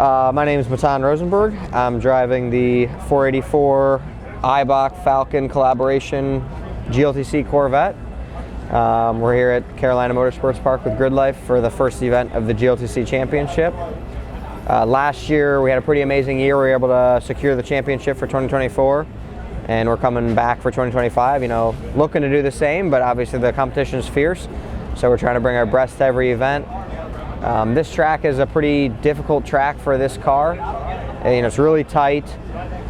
My name is Matan Rosenberg. I'm driving the 484 Eibach Falcon collaboration GLTC Corvette. We're here at Carolina Motorsports Park with Gridlife for the first event of the GLTC Championship. Last year we had a pretty amazing year. We were able to secure the championship for 2024, and we're coming back for 2025. You know, looking to do the same, but obviously the competition is fierce, so we're trying to bring our best to every event. This track is a pretty difficult track for this car. And, it's really tight,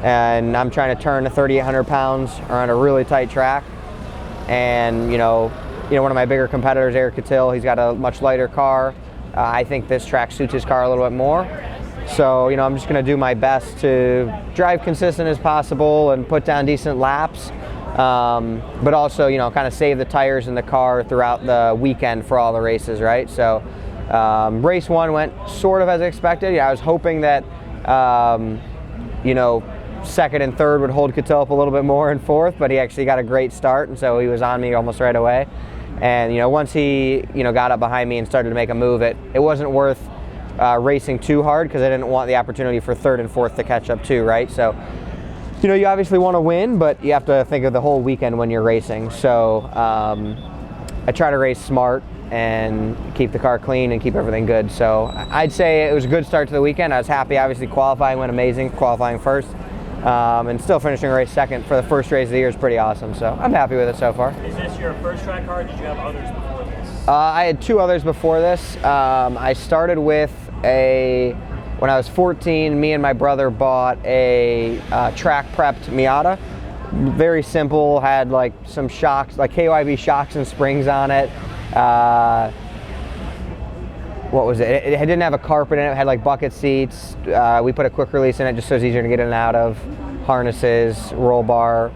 and I'm trying to turn 3,800 pounds around a really tight track. And one of my bigger competitors, Eric Cattell, he's got a much lighter car. I think this track suits his car a little bit more. So I'm just going to do my best to drive consistent as possible and put down decent laps, but also kind of save the tires in the car throughout the weekend for all the races, right? So race one went sort of as expected. I was hoping that second and third would hold Cattell up a little bit more in fourth, but he actually got a great start, and so he was on me almost right away. And once he got up behind me and started to make a move, it wasn't worth racing too hard, because I didn't want the opportunity for third and fourth to catch up too, right? So you obviously want to win, but you have to think of the whole weekend when you're racing. So I try to race smart and keep the car clean and keep everything good. So I'd say it was a good start to the weekend. I was happy. Obviously qualifying went amazing, qualifying first, and still finishing a race second for the first race of the year is pretty awesome. So I'm happy with it so far. Is this your first track car, or did you have others before this? I had two others before this. I started with when I was 14, me and my brother bought a track prepped Miata. Very simple, had like some shocks, like KYB shocks and springs on it. What was it? It didn't have a carpet in it. It had like bucket seats. We put a quick release in it just so it's easier to get in and out of. Harnesses, roll bar,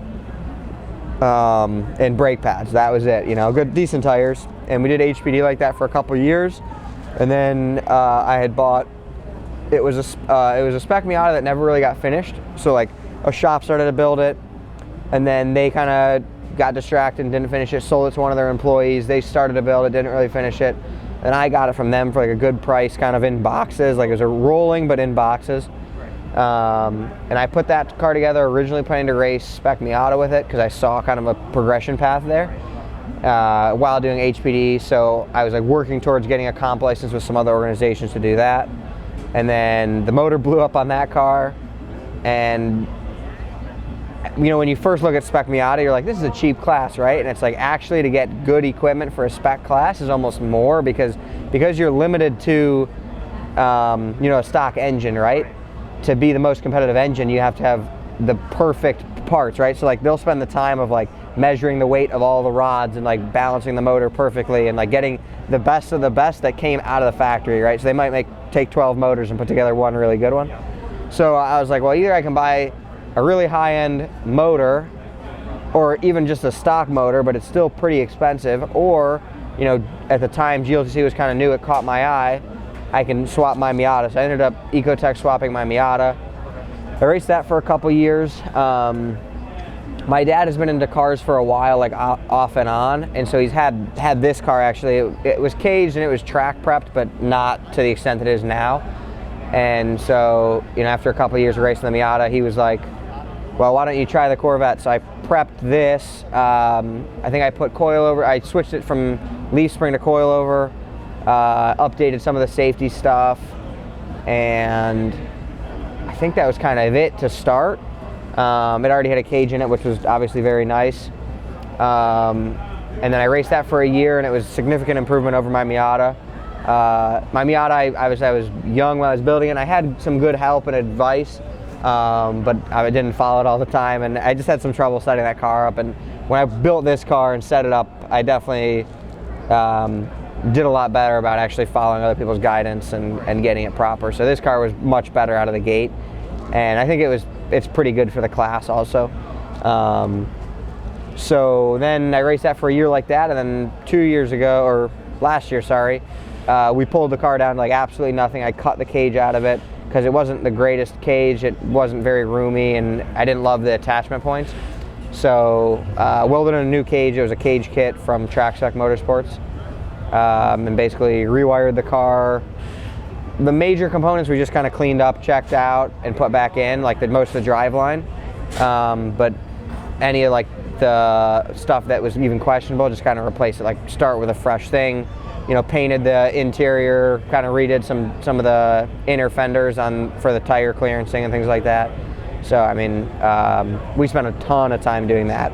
and brake pads. That was it. Good, decent tires. And we did HPD like that for a couple of years. And then I had bought. It was a spec Miata that never really got finished. So like a shop started to build it, and then they kind of got distracted and didn't finish it, sold it to one of their employees. They started to build it, didn't really finish it. And I got it from them for like a good price, kind of in boxes, like it was a rolling, but in boxes. And I put that car together originally planning to race spec Miata with it, because I saw kind of a progression path there while doing HPD. So I was like working towards getting a comp license with some other organizations to do that. And then the motor blew up on that car, and when you first look at spec Miata, you're like, this is a cheap class, right? And it's like, actually, to get good equipment for a spec class is almost more, because you're limited to a stock engine, right? To be the most competitive engine, you have to have the perfect parts, right? So like they'll spend the time of like measuring the weight of all the rods and like balancing the motor perfectly and like getting the best of the best that came out of the factory, right? So they might take 12 motors and put together one really good one. So I was like, well, either I can buy a really high-end motor, or even just a stock motor, but it's still pretty expensive, or at the time GLTC was kind of new, it caught my eye, I can swap my Miata. So I ended up Ecotech swapping my Miata. I raced that for a couple years. My dad has been into cars for a while, like off and on, and so he's had this car actually. It was caged and it was track prepped, but not to the extent it is now. And so after a couple of years of racing the Miata, he was like, well, why don't you try the Corvette? So I prepped this. I think I put coilover. I switched it from leaf spring to coilover, updated some of the safety stuff, and I think that was kind of it to start. It already had a cage in it, which was obviously very nice. And then I raced that for a year, and it was a significant improvement over my Miata. My Miata, I was young when I was building it, and I had some good help and advice, but I didn't follow it all the time, and I just had some trouble setting that car up. And when I built this car and set it up, I definitely did a lot better about actually following other people's guidance and getting it proper. So this car was much better out of the gate, and I think it's pretty good for the class also. So then I raced that for a year like that, and then 2 years ago, or last year, sorry, we pulled the car down to like absolutely nothing. I cut the cage out of it because it wasn't the greatest cage. It wasn't very roomy, and I didn't love the attachment points. So welded in a new cage. It was a cage kit from Track Motorsports, and basically rewired the car, the major components we just kind of cleaned up, checked out, and put back in, like most of the driveline. But any of like the stuff that was even questionable, just kind of replace it. Like start with a fresh thing. Painted the interior, kind of redid some of the inner fenders for the tire clearancing and things like that. So I mean, we spent a ton of time doing that.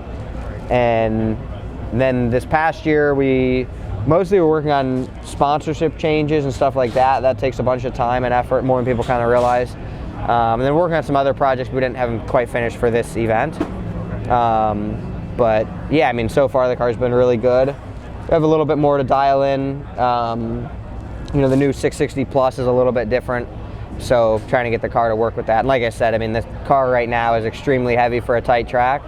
And then this past year, we mostly were working on sponsorship changes and stuff like that. That takes a bunch of time and effort, more than people kind of realize. And then working on some other projects we didn't have them quite finished for this event. But yeah, I mean, so far the car's been really good. We have a little bit more to dial in. The new 660 Plus is a little bit different, so trying to get the car to work with that. And like I said, I mean, the car right now is extremely heavy for a tight track.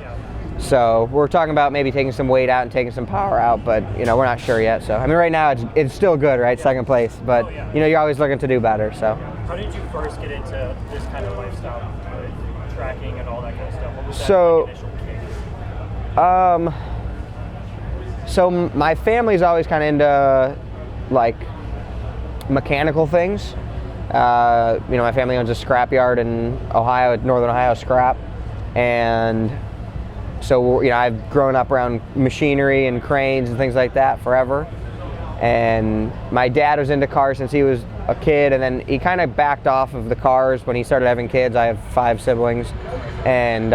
So we're talking about maybe taking some weight out and taking some power out, but we're not sure yet. So I mean, right now it's still good, right? Second place, but you're always looking to do better. So how did you first get into this kind of lifestyle, tracking and all that kind of stuff? What was that initial kick? So my family's always kind of into like mechanical things. My family owns a scrapyard in Ohio, Northern Ohio Scrap, and so I've grown up around machinery and cranes and things like that forever. And my dad was into cars since he was a kid, and then he kind of backed off of the cars when he started having kids. I have 5 siblings, and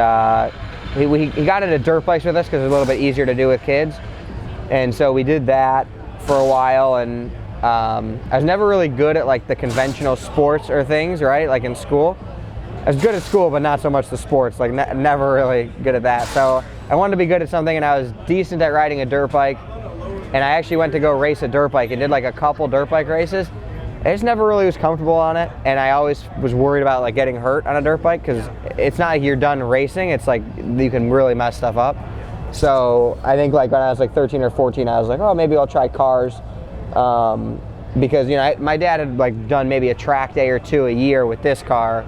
he got into dirt bikes with us because it's a little bit easier to do with kids. And so we did that for a while, and I was never really good at like the conventional sports or things, right? Like in school. I was good at school, but not so much the sports, like never really good at that. So I wanted to be good at something, and I was decent at riding a dirt bike. And I actually went to go race a dirt bike and did like a couple dirt bike races. I just never really was comfortable on it, and I always was worried about like getting hurt on a dirt bike because it's not like you're done racing, it's like you can really mess stuff up. So I think like when I was like 13 or 14, I was like, oh, maybe I'll try cars. Because my dad had like done maybe a track day or 2 a year with this car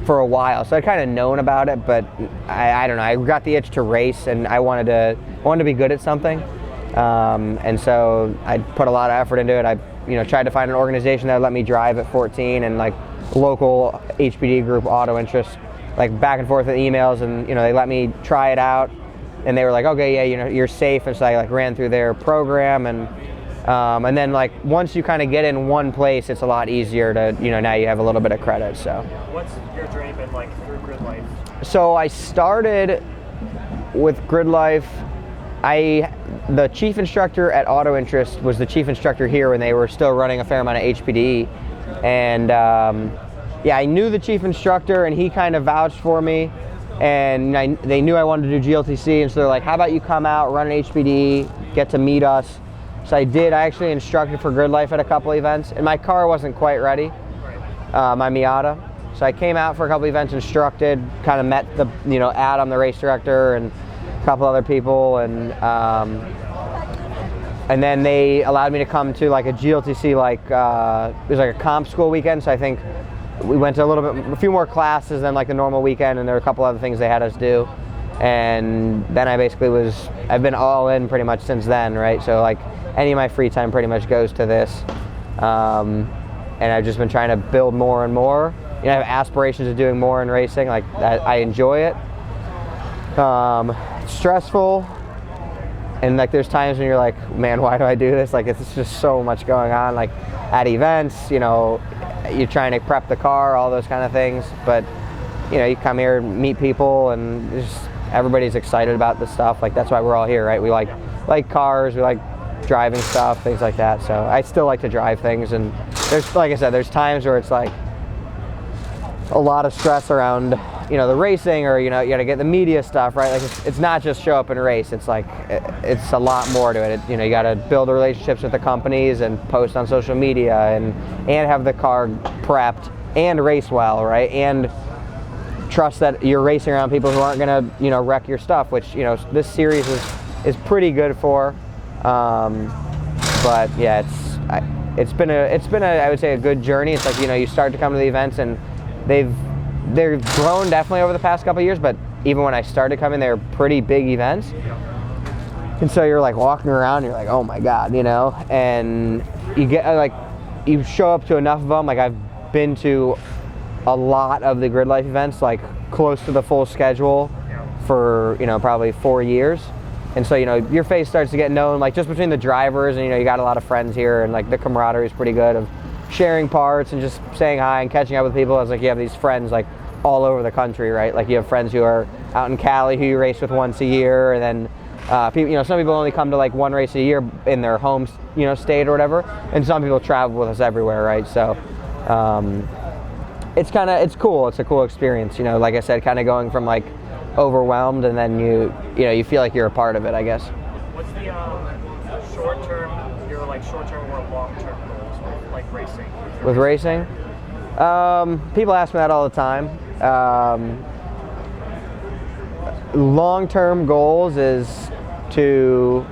for a while, so I'd kind of known about it, but I don't know, I got the itch to race, and I wanted to be good at something, and so I put a lot of effort into it. I tried to find an organization that would let me drive at 14, and like local HPD group, Auto Interest, like back and forth with emails, and they let me try it out, and they were like, okay, yeah, you're safe, and so I like ran through their program, and then like once you kind of get in one place, it's a lot easier to now you have a little bit of credit. So what's your journey been like through Gridlife? So I started with Gridlife. The chief instructor at Auto Interest was the chief instructor here when they were still running a fair amount of HPD, and I knew the chief instructor, and he kind of vouched for me, and they knew I wanted to do GLTC, and so they're like, how about you come out, run an HPD, get to meet us. So I did. I actually instructed for Gridlife at a couple events, and my car wasn't quite ready, my Miata. So I came out for a couple events, instructed, kind of met the Adam, the race director, and a couple other people, and then they allowed me to come to like a GLTC, like it was like a comp school weekend. So I think we went to a few more classes than like the normal weekend, and there were a couple other things they had us do. And then I've been all in pretty much since then, right? So like any of my free time pretty much goes to this. And I've just been trying to build more and more. I have aspirations of doing more in racing. Like I enjoy it. It's stressful, and like there's times when you're like, man, why do I do this? Like it's just so much going on. Like at events, you're trying to prep the car, all those kind of things. But you come here, meet people, and everybody's excited about this stuff. Like that's why we're all here, right? We like cars, we like driving stuff, things like that. So I still like to drive things, and like I said, there's times where it's like a lot of stress around the racing, or you got to get the media stuff right. Like it's not just show up and race. It's like it's a lot more to it. You got to build relationships with the companies and post on social media, and have the car prepped and race well, right? And trust that you're racing around people who aren't gonna wreck your stuff, which this series is pretty good for. But yeah, it's been a I would say a good journey. It's like you start to come to the events, and they've grown definitely over the past couple of years, but even when I started coming, they were pretty big events. And so you're like walking around, you're like, oh my God, and you get like you show up to enough of them. Like I've been to a lot of the Gridlife events, like close to the full schedule for, you know, probably 4 years. And so, you know, your face starts to get known, like just between the drivers, and, you know, you got a lot of friends here, and like the camaraderie is pretty good of sharing parts and just saying hi and catching up with people. It's like you have these friends like all over the country, right? Like you have friends who are out in Cali who you race with once a year, and then people, you know, some people only come to like one race a year in their home, you know, state or whatever, and some people travel with us everywhere, right? So it's cool. It's a cool experience, you know. Like I said, kind of going from like overwhelmed, and then you know, you feel like you're a part of it, I guess. What's the short-term or long-term goals with like racing? With racing? People ask me that all the time. Long-term goals is to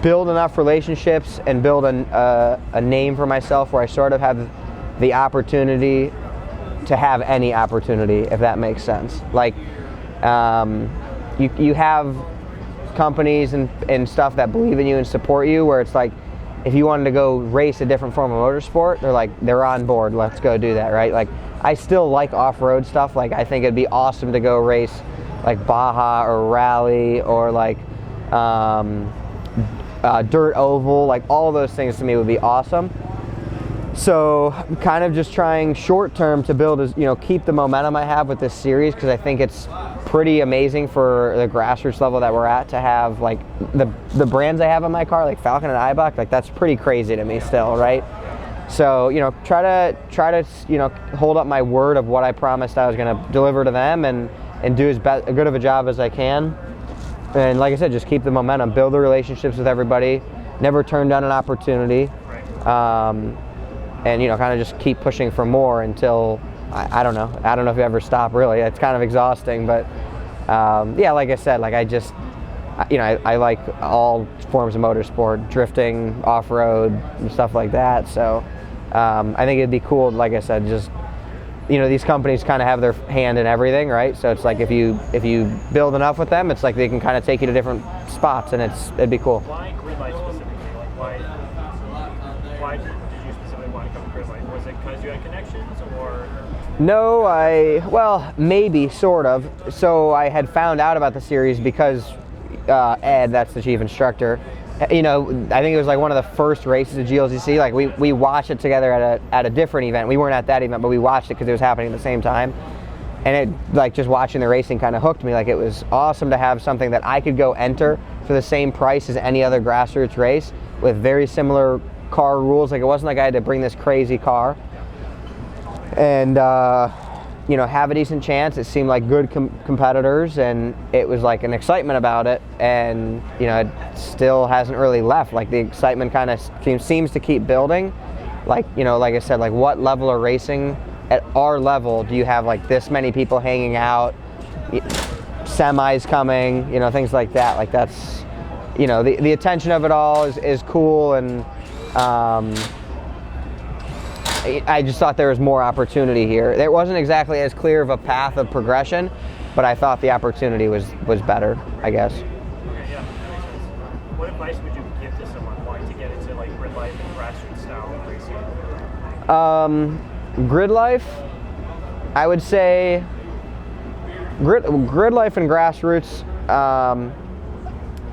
build enough relationships and build a name for myself where I sort of have the opportunity to have any opportunity, if that makes sense. Like you have companies and stuff that believe in you and support you, where it's like, if you wanted to go race a different form of motorsport, they're on board, let's go do that, right? Like I still like off-road stuff. Like I think it'd be awesome to go race like Baja or Rally or like dirt oval. Like all of those things to me would be awesome. So I'm kind of just trying short term to build, you know, keep the momentum I have with this series, because I think it's pretty amazing for the grassroots level that we're at to have like the brands I have in my car, like Falcon and Eibach. Like that's pretty crazy to me still, right? So, you know, try to you know, hold up my word of what I promised I was going to deliver to them, and do as good of a job as I can. And like I said, just keep the momentum, build the relationships with everybody, never turn down an opportunity. And, you know, kind of just keep pushing for more until, I don't know if you ever stop, really. It's kind of exhausting, but yeah, like I said, like you know, I like all forms of motorsport, drifting, off-road, and stuff like that. So I think it'd be cool, like I said, just, you know, these companies kind of have their hand in everything, right? So it's like if you build enough with them, it's like they can kind of take you to different spots, and it'd be cool. Why Gridlife specifically? Like why did you specifically want to come to Gridlife? Was it because you had connections, or? No, well, maybe, sort of. So I had found out about the series because Ed, that's the chief instructor, you know, I think it was like one of the first races of GLTC. Like we watched it together at a different event. We weren't at that event, but we watched it because it was happening at the same time. And it, like, just watching the racing kind of hooked me. Like it was awesome to have something that I could go enter for the same price as any other grassroots race with very similar car rules. Like it wasn't like I had to bring this crazy car. And you know, have a decent chance. It seemed like good competitors, and it was like an excitement about it, and you know, it still hasn't really left. Like the excitement kind of seems to keep building. Like, you know, like I said, like what level of racing at our level do you have like this many people hanging out, semis coming, you know, things like that. Like that's, you know, the attention of it all is cool, and I just thought there was more opportunity here. It wasn't exactly as clear of a path of progression, but I thought the opportunity was better, I guess. Okay, yeah, that makes sense. What advice would you give to someone wanting to get into like Gridlife and grassroots style racing? Gridlife, I would say Gridlife and grassroots.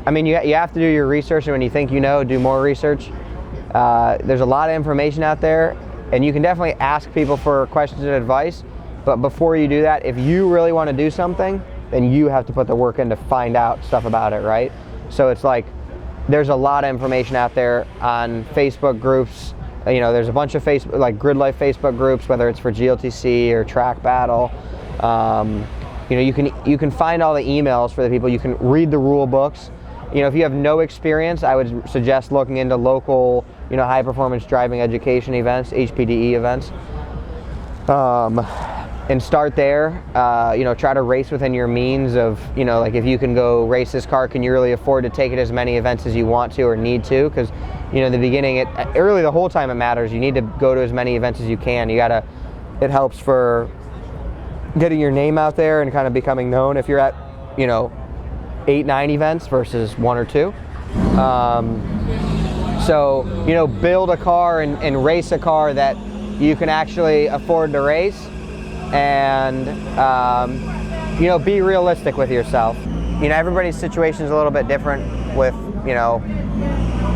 I mean, you have to do your research, and when you think you know, do more research. There's a lot of information out there. And you can definitely ask people for questions and advice, but before you do that, if you really want to do something, then you have to put the work in to find out stuff about it, right? So it's like, there's a lot of information out there on Facebook groups. You know, there's a bunch of like Gridlife Facebook groups, whether it's for GLTC or Track Battle. You know, you can find all the emails for the people. You can read the rule books. You know, if you have no experience, I would suggest looking into local, you know, high performance driving education events, HPDE events, and start there. You know, try to race within your means of, you know, like if you can go race this car, can you really afford to take it as many events as you want to or need to? Because, you know, in the beginning, early the whole time it matters. You need to go to as many events as you can. It helps for getting your name out there and kind of becoming known if you're at, you know, 8-9 events versus 1 or 2. So, you know, build a car and race a car that you can actually afford to race, and you know, be realistic with yourself. You know, everybody's situation is a little bit different with, you know,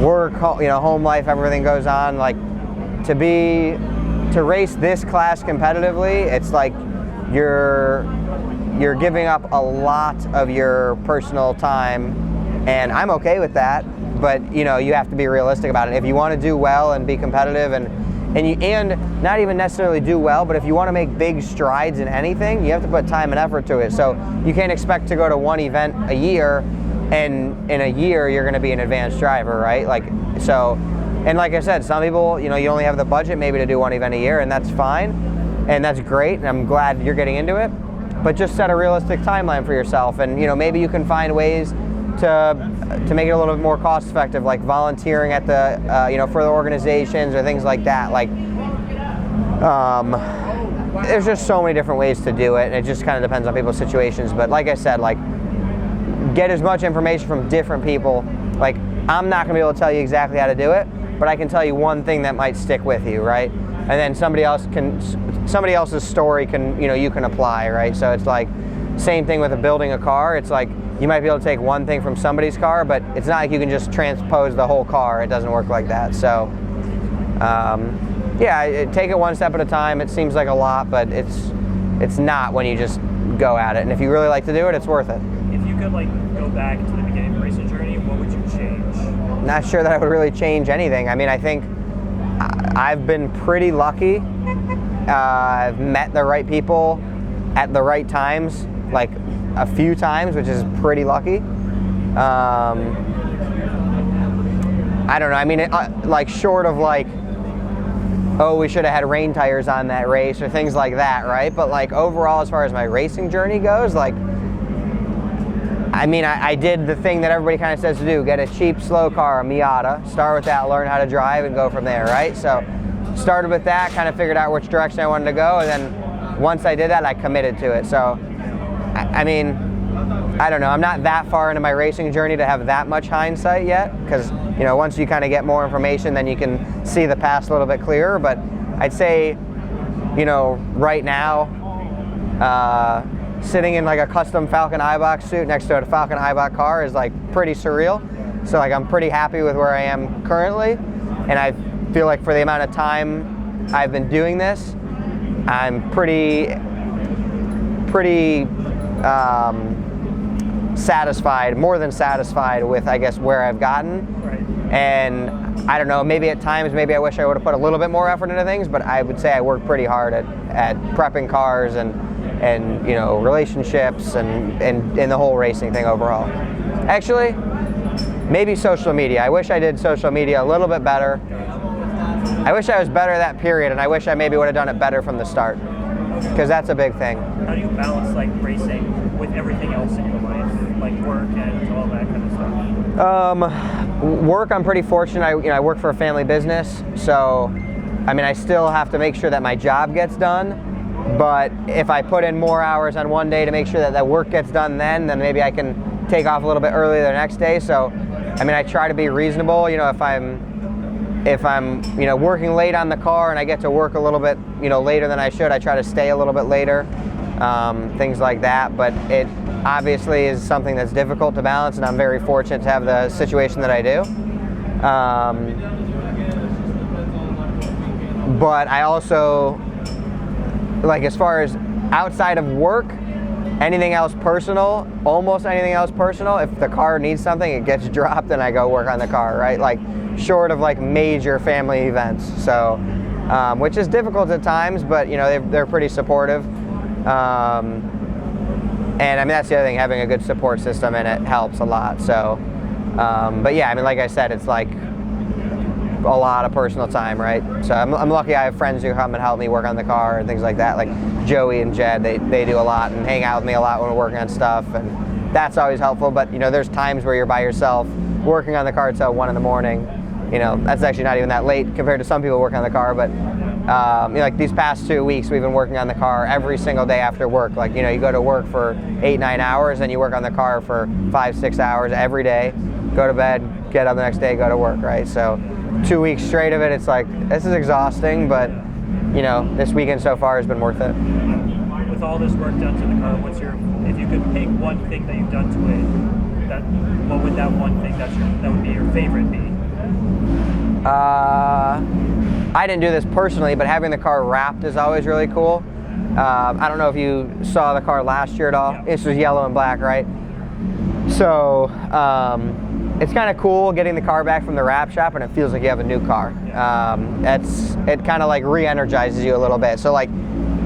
work, you know, home life, everything goes on. Like, to race this class competitively, it's like you're giving up a lot of your personal time, and I'm okay with that. But you know, you have to be realistic about it. If you want to do well and be competitive, and not even necessarily do well, but if you want to make big strides in anything, you have to put time and effort to it. So you can't expect to go to one event a year, and in a year you're going to be an advanced driver, right? Like, so, and like I said, some people, you know, you only have the budget maybe to do one event a year, and that's fine, and that's great, and I'm glad you're getting into it. But just set a realistic timeline for yourself, and you know, maybe you can find ways to make it a little bit more cost effective, like volunteering at the you know, for the organizations or things like that. Like, there's just so many different ways to do it, and it just kind of depends on people's situations. But like I said, like, get as much information from different people. Like, I'm not gonna be able to tell you exactly how to do it, but I can tell you one thing that might stick with you, right? And then somebody else's story can, you know, you can apply, right? So it's like, same thing with building a car. It's like, you might be able to take one thing from somebody's car, but it's not like you can just transpose the whole car. It doesn't work like that. So, yeah, take it one step at a time. It seems like a lot, but it's not when you just go at it. And if you really like to do it, it's worth it. If you could like go back to the beginning of the racing journey, what would you change? Not sure that I would really change anything. I mean, I think I've been pretty lucky. I've met the right people at the right times, like a few times, which is pretty lucky. I don't know. I mean, like, short of like, oh, we should have had rain tires on that race or things like that, right? But like, overall, as far as my racing journey goes, like, I mean, I did the thing that everybody kind of says to do: get a cheap, slow car, a Miata, start with that, learn how to drive, and go from there, right? So started with that, kind of figured out which direction I wanted to go, and then once I did that, I committed to it. So I mean, I don't know. I'm not that far into my racing journey to have that much hindsight yet, because, you know, once you kind of get more information, then you can see the past a little bit clearer. But I'd say, you know, right now, sitting in like a custom Falcon Eyebox suit next to a Falcon Eyebox car is like pretty surreal. So like, I'm pretty happy with where I am currently, and I feel like for the amount of time I've been doing this, I'm pretty satisfied, more than satisfied with, I guess, where I've gotten. Right. And I don't know, maybe at times, maybe I wish I would have put a little bit more effort into things, but I would say I worked pretty hard at prepping cars and you know, relationships and the whole racing thing overall. Actually, maybe social media. I wish I did social media a little bit better. I wish I was better at that period, and I wish I maybe would have done it better from the start, because that's a big thing. How do you balance like racing with everything else in your life, like work and all that kind of stuff? Work, I'm pretty fortunate. I work for a family business, so I mean, I still have to make sure that my job gets done. But if I put in more hours on one day to make sure that that work gets done, then maybe I can take off a little bit earlier the next day. So, I mean, I try to be reasonable. You know, if I'm you know, working late on the car and I get to work a little bit, you know, later than I should, I try to stay a little bit later, things like that. But it obviously is something that's difficult to balance, and I'm very fortunate to have the situation that I do. But I also, like, as far as outside of work, anything else personal, almost anything else personal, if the car needs something, it gets dropped and I go work on the car, right? Like, short of like major family events. So, which is difficult at times, but you know, they're pretty supportive. And I mean, that's the other thing, having a good support system in it helps a lot. So, but yeah, I mean, like I said, it's like a lot of personal time, right? So I'm lucky I have friends who come and help me work on the car and things like that. Like Joey and Jed, they do a lot and hang out with me a lot when we're working on stuff, and that's always helpful. But you know, there's times where you're by yourself working on the car until 1 in the morning. You know, that's actually not even that late compared to some people working on the car, but you know, like these past 2 weeks, we've been working on the car every single day after work. Like, you know, you go to work for 8-9 hours, and you work on the car for 5-6 hours every day, go to bed, get up the next day, go to work, right? So 2 weeks straight of it, it's like, this is exhausting, but you know, this weekend so far has been worth it. With all this work done to the car, if you could pick one thing that you've done to it, what would that one thing that would be your favorite be? I didn't do this personally, but having the car wrapped is always really cool. I don't know if you saw the car last year at all. Yeah. This was yellow and black, right? So it's kind of cool getting the car back from the wrap shop and it feels like you have a new car. It kind of like re-energizes you a little bit. So like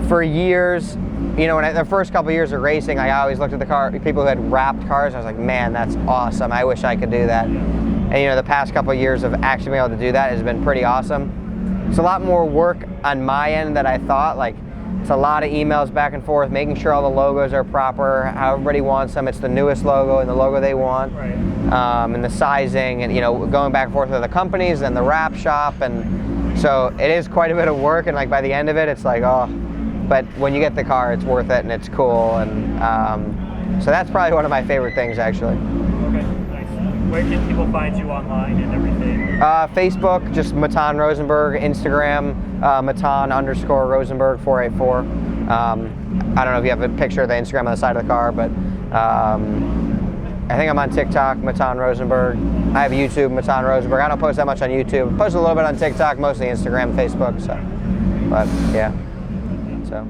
for years, you know, the first couple of years of racing, I always looked at the car, people who had wrapped cars, and I was like, man, that's awesome. I wish I could do that. And you know, the past couple of years of actually being able to do that has been pretty awesome. It's a lot more work on my end than I thought. Like, it's a lot of emails back and forth, making sure all the logos are proper, how everybody wants them. It's the newest logo and the logo they want, right. And the sizing, and you know, going back and forth with the companies and the wrap shop, and so it is quite a bit of work. And like by the end of it, it's like, oh, but when you get the car, it's worth it and it's cool. And so that's probably one of my favorite things, actually. Okay, nice. Where can people find you online and everything? Facebook, just Matan Rosenberg. Instagram, Matan_Rosenberg 484. I don't know if you have a picture of the Instagram on the side of the car, but I think I'm on TikTok, Matan Rosenberg. I have YouTube, Matan Rosenberg. I don't post that much on YouTube. I post a little bit on TikTok, mostly Instagram, Facebook. So, but yeah. So.